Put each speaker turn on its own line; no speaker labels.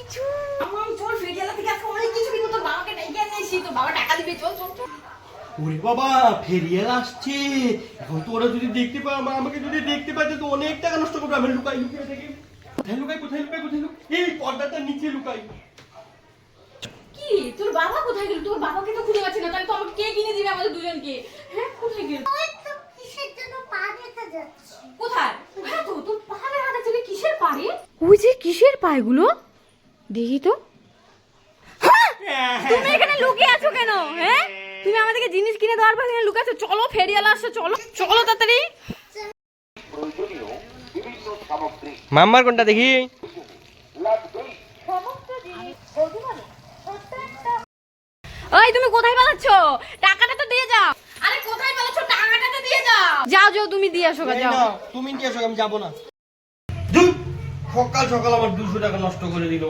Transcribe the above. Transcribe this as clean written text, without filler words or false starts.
কিছু। আমার চল ফেরিয়ালা থেকে আজকে অনেক কিছু কিনবো, তোর বাবাকে ডেকে নিয়ে এসি, তোর বাবা টাকা দিবে, চল চল চল।
ওরে বাবা, ফেরিয়ালা আসছে। এখন তো ওরা যদি দেখতে পায়, আমাকে যদি দেখতে পায় তো অনেক টাকা নষ্ট করবে। আমি লুকাই লুকিয়ে থাকি। কোথায় লুকাই? এই পর্দাটার নিচে লুকাই।
কি তোর বাবা কোথায় গেল? তোর বাবাকে তো খুঁজে পাচ্ছি না, তাহলে তো আমাকে কে কিনে দিবে আমাদের দুজনকে? হ্যাঁ কোথায় গেল?
ওই তো কিসের জন্য পা ব্যথা যাচ্ছে।
কোথায়? হ্যাঁ তো তোর পাহাড়ে হাত আছে, কিসের পায়ে? ওই যে কিসের পায়গুলো দেখি তো। তুমি এখানে লুকিয়ে আছো কেন? হ্যাঁ তুমি আমাদেরকে জিনিস কিনে দেওয়ার পর এখানে লুকিয়ে আছো। চলো ফেরিয়ালা আসছে, চলো চলো তাড়াতাড়ি।
মাম্মার কোনটা দেখি?
ওই তুমি কোথায় পালাচ্ছ? টাকাটা তো দিয়ে যাও। আরে কোথায় পালাচ্ছ? টাকাটা তো দিয়ে যাও। যাও যাও তুমি দিয়ে আসো, যাও।
না, তুমি দিয়ে আসো, আমি যাবো না। সকাল সকাল আমার 200 টাকা নষ্ট করে দিল।